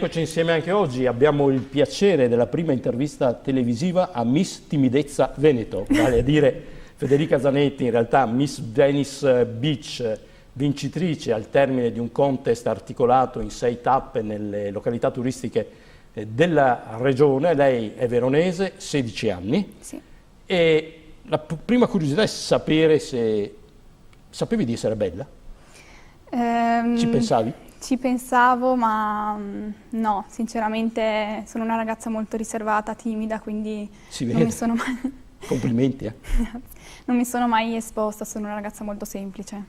rieccoci insieme anche oggi. Abbiamo il piacere della prima intervista televisiva a Miss Timidezza Veneto, vale a dire Federica Zanetti, in realtà Miss Venice Beach, vincitrice al termine di un contest articolato in 6 tappe nelle località turistiche della regione. Lei è veronese, 16 anni. Sì. E la prima curiosità è sapere se sapevi di essere bella? Ci pensavi? Ci pensavo, ma no, sinceramente sono una ragazza molto riservata, timida, quindi Si non vede. mi sono mai... Complimenti. non mi sono mai esposta, sono una ragazza molto semplice.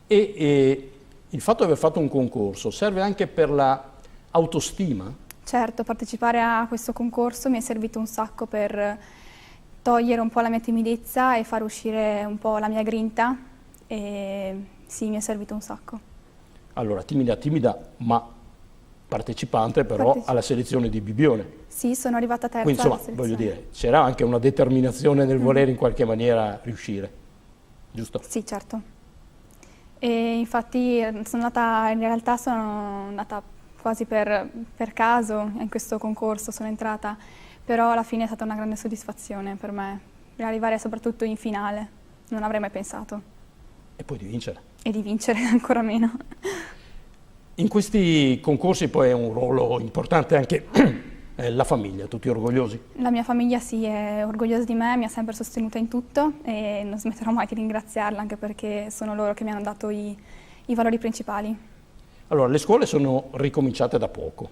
E il fatto di aver fatto un concorso serve anche per la autostima? Certo, partecipare a questo concorso mi è servito un sacco per togliere un po' la mia timidezza e far uscire un po' la mia grinta, e sì, mi è servito un sacco. Allora, timida, ma partecipante però alla selezione di Bibbione. Sì, sono arrivata terza Quindi alla insomma, selezione. voglio dire, c'era anche una determinazione nel voler in qualche maniera riuscire, giusto? Sì, certo. E infatti in realtà sono andata quasi per caso in questo concorso, sono entrata, però alla fine è stata una grande soddisfazione per me, per arrivare soprattutto in finale, non avrei mai pensato. E poi di vincere. E di vincere ancora meno. In questi concorsi poi è un ruolo importante anche la famiglia, tutti orgogliosi? La mia famiglia sì, è orgogliosa di me, mi ha sempre sostenuta in tutto e non smetterò mai di ringraziarla, anche perché sono loro che mi hanno dato i valori principali. Allora, le scuole sono ricominciate da poco.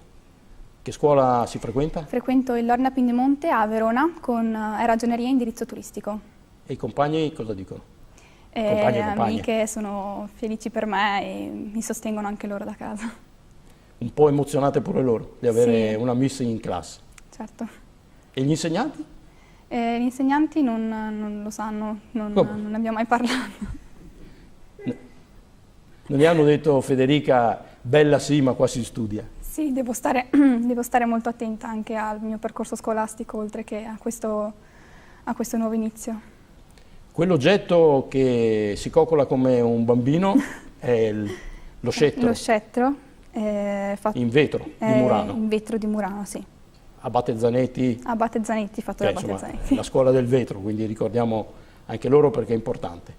Che scuola si frequenta? Frequento il Lorna Piedemonte a Verona con ragioneria e indirizzo turistico. E i compagni cosa dicono? E Compagni e compagne. amiche sono felici per me e mi sostengono anche loro da casa. Un po' emozionate pure loro di avere Sì. una miss in classe. Certo. E gli insegnanti? Gli insegnanti non lo sanno, non ne abbiamo mai parlato. Non gli hanno detto Federica, bella sì, ma qua si studia? Sì, devo stare molto attenta anche al mio percorso scolastico, oltre che a questo nuovo inizio. Quell'oggetto che si coccola come un bambino è lo scettro. Lo scettro fatto In vetro di Murano. in vetro di Murano, sì. Abate Zanetti, Abate Zanetti, fatto che da Abate insomma, Zanetti. la scuola del vetro, quindi ricordiamo anche loro perché è importante.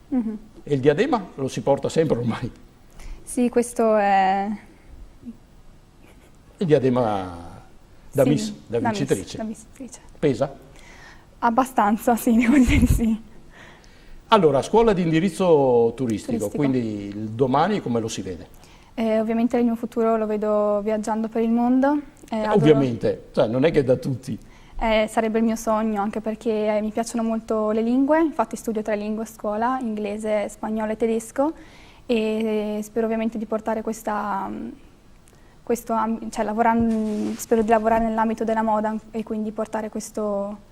E il diadema lo si porta sempre ormai. Sì, questo è... Il diadema da sì, miss, da vincitrice. Da vincitrice. Pesa? Abbastanza, sì, devo dire sì. Allora, scuola di indirizzo turistico, Turistico. quindi il domani come lo si vede? Ovviamente il mio futuro lo vedo viaggiando per il mondo. Ovviamente, cioè, non è che da tutti. Sarebbe il mio sogno, anche perché mi piacciono molto le lingue, infatti studio 3 lingue a scuola, inglese, spagnolo e tedesco, e spero ovviamente di portare spero di lavorare nell'ambito della moda e quindi portare questo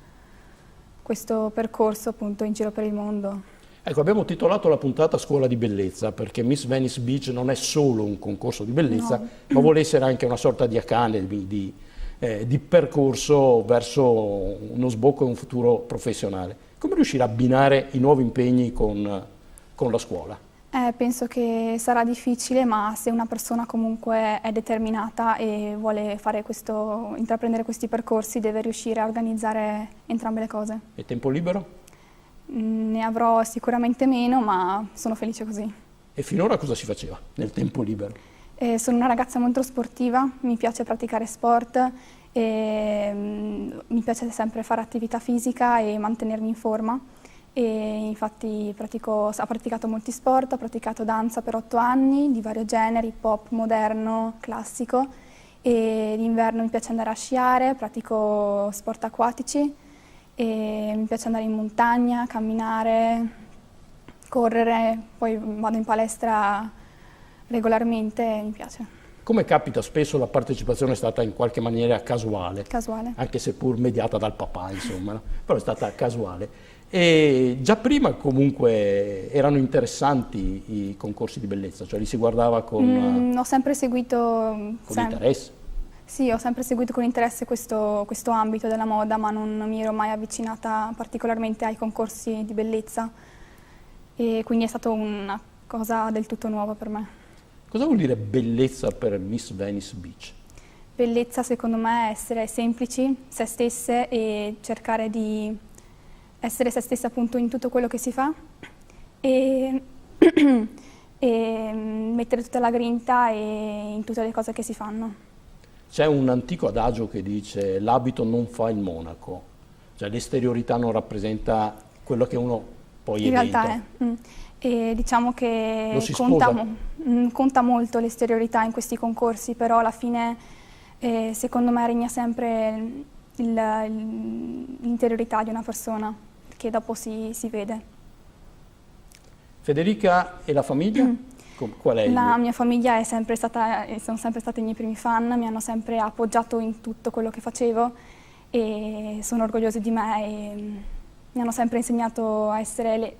percorso appunto in giro per il mondo. Ecco, abbiamo titolato la puntata Scuola di Bellezza perché Miss Venice Beach non è solo un concorso di bellezza, No. ma vuole essere anche una sorta di academy, di percorso verso uno sbocco e un futuro professionale. Come riuscire a abbinare i nuovi impegni con la scuola? Penso che sarà difficile, ma se una persona comunque è determinata e vuole intraprendere questi percorsi, deve riuscire a organizzare entrambe le cose. E tempo libero? Ne avrò sicuramente meno, ma sono felice così. E finora cosa si faceva nel tempo libero? Sono una ragazza molto sportiva, mi piace praticare sport, e mi piace sempre fare attività fisica e mantenermi in forma. E infatti ho praticato molti sport, ho praticato danza per 8 anni, di vario genere, hip hop, moderno, classico, e d'inverno mi piace andare a sciare, pratico sport acquatici, e mi piace andare in montagna, camminare, correre, poi vado in palestra regolarmente e mi piace. Come capita spesso la partecipazione è stata in qualche maniera casuale. Casuale. Anche seppur mediata dal papà, insomma, no? Però è stata casuale. E già prima comunque erano interessanti i concorsi di bellezza, cioè li si guardava con Ho sempre seguito... interesse. Sì, ho sempre seguito con interesse questo ambito della moda, ma non mi ero mai avvicinata particolarmente ai concorsi di bellezza e quindi è stata una cosa del tutto nuova per me. Cosa vuol dire bellezza per Miss Venice Beach? Bellezza secondo me è essere semplici, se stesse e cercare di essere se stesse appunto in tutto quello che si fa e, e mettere tutta la grinta in tutte le cose che si fanno. C'è un antico adagio che dice l'abito non fa il monaco, cioè l'esteriorità non rappresenta quello che uno poi è dentro. In realtà è. E diciamo che Lo si sposa? conta molto l'esteriorità in questi concorsi, però alla fine secondo me regna sempre l'interiorità di una persona, che dopo si vede. Federica e la famiglia? Qual è La mia famiglia sono sempre stati i miei primi fan, mi hanno sempre appoggiato in tutto quello che facevo e sono orgogliosi di me e mi hanno sempre insegnato a essere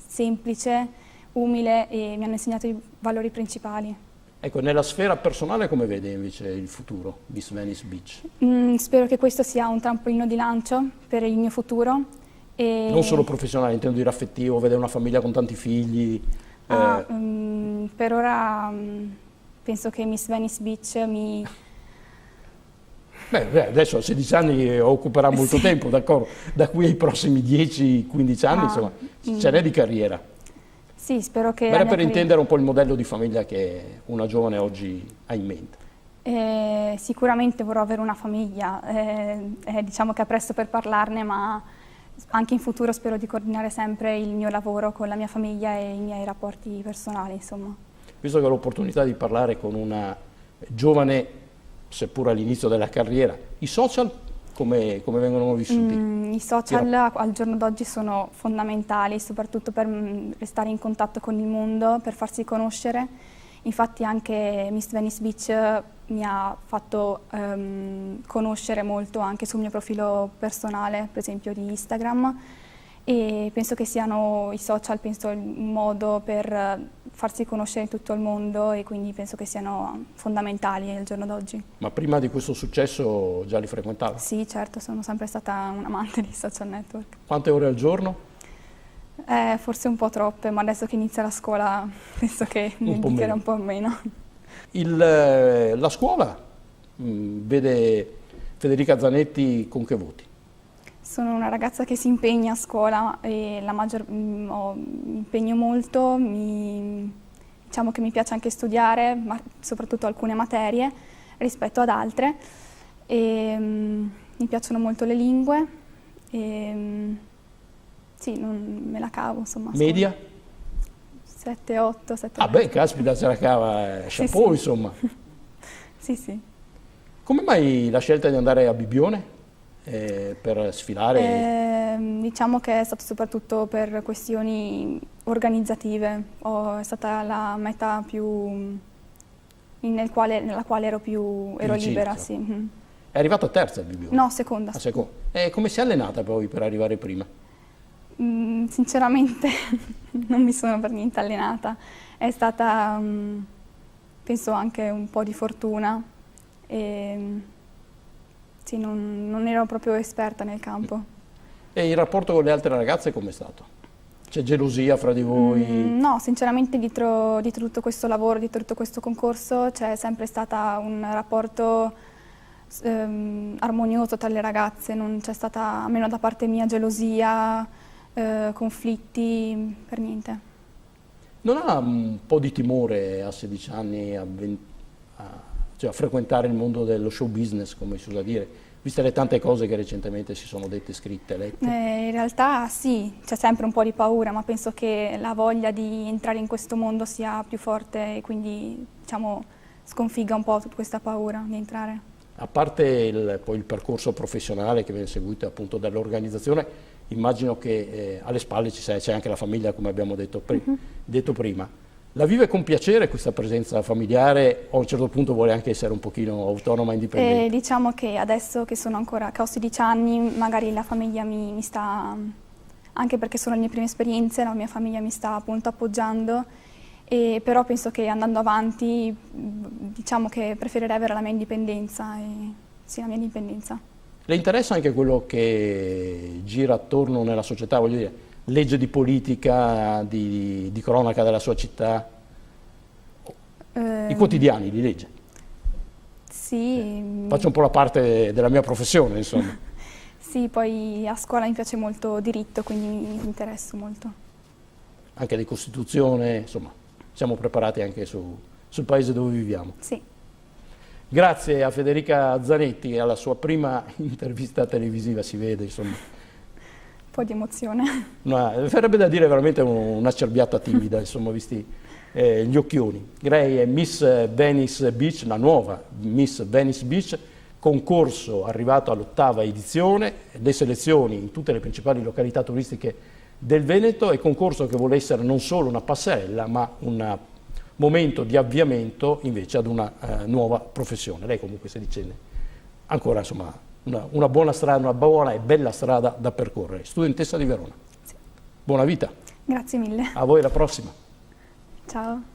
semplice, umile e mi hanno insegnato i valori principali. Ecco, nella sfera personale come vede invece il futuro Miss Venice Beach? Spero che questo sia un trampolino di lancio per il mio futuro. Non solo professionale, intendo dire affettivo, vedere una famiglia con tanti figli. Per ora penso che Miss Venice Beach adesso a 16 anni occuperà molto tempo, d'accordo? Da qui ai prossimi 10-15 anni, insomma, ce n'è di carriera. Sì, spero che... Per intendere un po' il modello di famiglia che una giovane oggi ha in mente. Sicuramente vorrò avere una famiglia, diciamo che è presto per parlarne, ma anche in futuro spero di coordinare sempre il mio lavoro con la mia famiglia e i miei rapporti personali, insomma. Visto che ho l'opportunità di parlare con una giovane, seppur all'inizio della carriera, i social come vengono vissuti? I social al giorno d'oggi sono fondamentali, soprattutto per restare in contatto con il mondo, per farsi conoscere. Infatti anche Miss Venice Beach mi ha fatto conoscere molto anche sul mio profilo personale, per esempio di Instagram, e penso che siano i social un modo per farsi conoscere in tutto il mondo e quindi penso che siano fondamentali al giorno d'oggi. Ma prima di questo successo già li frequentava? Sì, certo, sono sempre stata un amante di social network. Quante ore al giorno? Forse un po' troppe, ma adesso che inizia la scuola penso che mi dedicherò un po' meno. La scuola vede Federica Zanetti con che voti? Sono una ragazza che si impegna a scuola e mi impegno molto, diciamo che mi piace anche studiare, ma soprattutto alcune materie rispetto ad altre. Mi piacciono molto le lingue e sì, non me la cavo, insomma. Media? 7, 8, 7. Ah beh, caspita, se la cava, chapeau, sì. Insomma. Sì, sì. Come mai la scelta di andare a Bibbione per sfilare? Diciamo che è stato soprattutto per questioni organizzative. È stata la meta nella quale ero libera, sì. È arrivata terza a Bibbione? No, seconda. E come si è allenata poi per arrivare prima? Sinceramente non mi sono per niente allenata, è stata penso anche un po' di fortuna e sì, non ero proprio esperta nel campo. E il rapporto con le altre ragazze com'è stato? C'è gelosia fra di voi? No, sinceramente dietro tutto questo lavoro, dietro tutto questo concorso c'è sempre stato un rapporto armonioso tra le ragazze, non c'è stata, almeno da parte mia, gelosia, conflitti, per niente. Non ha un po' di timore a 16 anni cioè a frequentare il mondo dello show business, come si usa dire, viste le tante cose che recentemente si sono dette, scritte, lette? In realtà sì, c'è sempre un po' di paura, ma penso che la voglia di entrare in questo mondo sia più forte e quindi diciamo sconfigga un po' tutta questa paura di entrare. A parte poi il percorso professionale che viene seguito appunto dall'organizzazione, immagino che alle spalle c'è anche la famiglia, come abbiamo detto prima. La vive con piacere questa presenza familiare o a un certo punto vuole anche essere un pochino autonoma e indipendente? Diciamo che adesso che ho 16 anni, magari la famiglia mi sta, anche perché sono le mie prime esperienze, la mia famiglia mi sta appunto appoggiando, però penso che andando avanti, diciamo che preferirei avere la mia indipendenza. Sì, la mia indipendenza. Le interessa anche quello che gira attorno nella società, voglio dire, legge di politica, di cronaca della sua città? I quotidiani li legge? Sì, Faccio un po' la parte della mia professione, insomma. sì, poi a scuola mi piace molto diritto, quindi mi interesso molto. Anche di Costituzione, insomma, siamo preparati anche sul paese dove viviamo. Sì, Grazie a Federica Zanetti e alla sua prima intervista televisiva, si vede, insomma. un po' di emozione. Verrebbe da dire veramente una cerbiata timida, insomma, visti gli occhioni. Lei è Miss Venice Beach, la nuova Miss Venice Beach, concorso arrivato all'8ª edizione, le selezioni in tutte le principali località turistiche del Veneto, e concorso che vuole essere non solo una passerella, ma un momento di avviamento invece ad una nuova professione. Lei comunque sta dicendo ancora, insomma, una buona strada, una buona e bella strada da percorrere. Studentessa di Verona. Sì. Buona vita. Grazie mille. A voi, la prossima. Ciao.